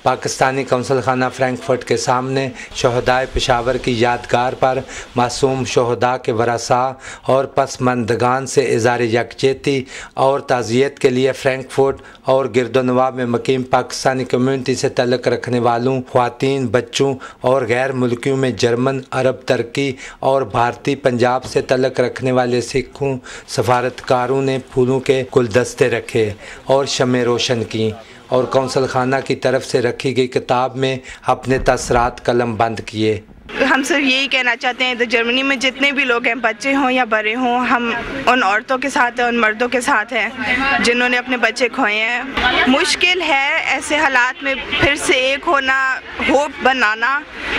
Pakistani council खाना Frankfurt के सामने शहदाए पेशावर की यादगार पर मासूम शहदा के वरसा और पसमंदगान से इज़हार यकजहती और ताज़ियत के लिए फ्रैंकफर्ट और गिरदोनवा में मुकीम पाकिस्तानी कम्यूनिटी से तल्लुक़ रखने वालों ख़वातीन, बच्चों और गैर मुल्कियों में जर्मन, अरब, तुर्की और भारतीय पंजाब से तल्लुक़ रखने वाले सिखों सफारतकारों ने फूलों के गुलदस्ते रखे और शमें रोशन की और कौंसल खाना की तरफ से रखी गई किताब में अपने तसरात कलम बंद किए। हम सिर्फ यही कहना चाहते हैं, तो जर्मनी में जितने भी लोग हैं, बच्चे हों या बड़े हों, हम उन औरतों के साथ हैं, उन मर्दों के साथ हैं जिन्होंने अपने बच्चे खोए हैं। मुश्किल है ऐसे हालात में फिर से एक होना, होप बनाना,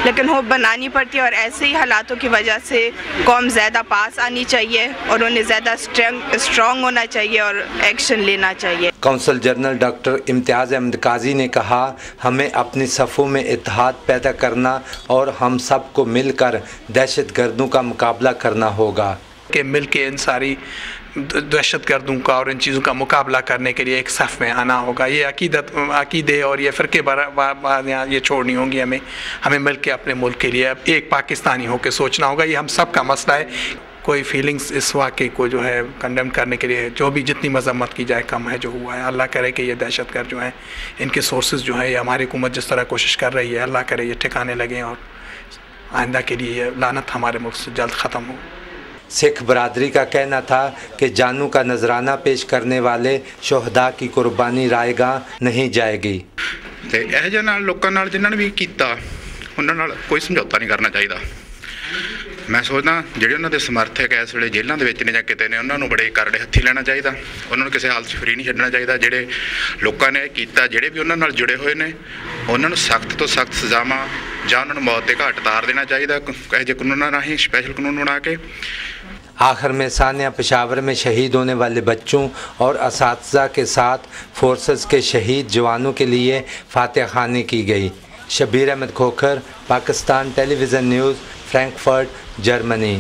लेकिन होप बनानी पड़ती है और ऐसे ही हालातों की वजह से कौम ज़्यादा पास आनी चाहिए और उन्हें ज़्यादा स्ट्रॉन्ग होना चाहिए और एक्शन लेना चाहिए। कौंसल जनरल डॉक्टर इम्तियाज़ अहमद काजी ने कहा, हमें अपनी सफ़ों में इत्तेहाद पैदा करना और हम सब को मिलकर दहशत गर्दों का मुकाबला करना होगा कि मिल के इन सारी दहशत गर्दों का और इन चीज़ों का मुकाबला करने के लिए एक सफ़ में आना होगा। ये अकीदे और ये फ़िरके यहाँ ये छोड़नी होंगी। हमें मिल के अपने मुल्क के लिए एक पाकिस्तानी होकर सोचना होगा। ये हम सब का मसला है। कोई फीलिंग्स इस वाक़े को जो है कंडेम करने के लिए जो भी जितनी मजम्मत की जाए कम है जो हुआ है। अल्लाह करे कि ये दहशतगर्द जो हैं इनके सोर्सेज जो हैं, ये हमारी हुकूमत जिस तरह कोशिश कर रही है, अल्लाह करे ये ठिकाने लगें और आइंदा के लिए ये लानत हमारे मुल्क से जल्द ख़त्म हो। सिख बरादरी का कहना था कि जानू का नजराना पेश करने वाले शहदा की कुर्बानी रायगाह नहीं जाएगी। ਇਹ ਜਿਹੇ ਨਾਲ ਲੋਕਾਂ ਨਾਲ ਜਿਨ੍ਹਾਂ ਨੇ ਵੀ ਕੀਤਾ ਉਹਨਾਂ ਨਾਲ ਕੋਈ ਸਮਝੌਤਾ ਨਹੀਂ ਕਰਨਾ ਚਾਹੀਦਾ। ਮੈਂ ਸੋਚਦਾ ਜਿਹੜੇ ਉਹਨਾਂ ਦੇ ਸਮਰਥਕ ਇਸ ਵੇਲੇ ਜੇਲ੍ਹਾਂ ਦੇ ਵਿੱਚ ਨੇ ਜਾਂ ਕਿਤੇ ਨੇ, ਉਹਨਾਂ ਨੂੰ ਬੜੇ ਕਰੜੇ ਹੱਥੀ ਲੈਣਾ ਚਾਹੀਦਾ। ਉਹਨਾਂ ਨੂੰ ਕਿਸੇ ਹਾਲਤ 'ਚ ਫਰੀ ਨਹੀਂ ਛੱਡਣਾ ਚਾਹੀਦਾ। ਜਿਹੜੇ ਲੋਕਾਂ ਨੇ ਕੀਤਾ, ਜਿਹੜੇ ਵੀ ਉਹਨਾਂ ਨਾਲ ਜੁੜੇ ਹੋਏ ਨੇ, ਉਹਨਾਂ ਨੂੰ ਸਖਤ ਤੋਂ ਸਖਤ ਸਜ਼ਾਵਾਂ ਜਾਂ ਉਹਨਾਂ ਨੂੰ ਮੌਤ ਦੇ ਘਾਟ ਉਤਾਰ ਦੇਣਾ ਚਾਹੀਦਾ। ਇਹੋ ਜਿਹੇ ਕਾਨੂੰਨਾਂ ਰਾਹੀਂ ਸਪੈਸ਼ਲ ਕਾਨੂੰਨ बना के। आखिर में सानिया पेशावर में शहीद होने वाले बच्चों और असातिज़ा के साथ फोर्सेस के शहीद जवानों के लिए फातिहा ख़्वानी की गई। Shabir Ahmad Khokhar, Pakistan television news, Frankfurt, Germany.